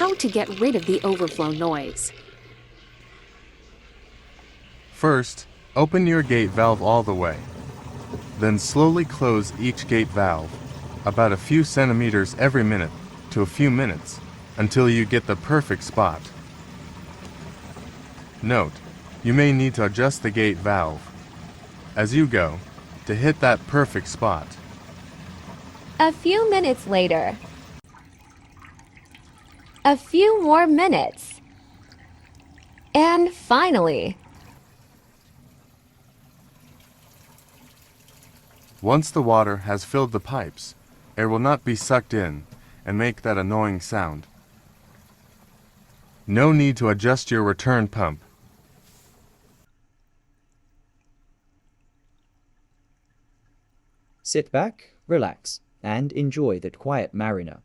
how to get rid of the overflow noise. First, open your gate valve all the way. Then slowly close each gate valve, about a few centimeters every minute to a few minutes, until you get the perfect spot. Note, you may need to adjust the gate valve as you go to hit that perfect spot. A few minutes later. A few more minutes. And finally. Once the water has filled the pipes, air will not be sucked in and make that annoying sound. No need to adjust your return pump. Sit back, relax, and enjoy the quiet mariner.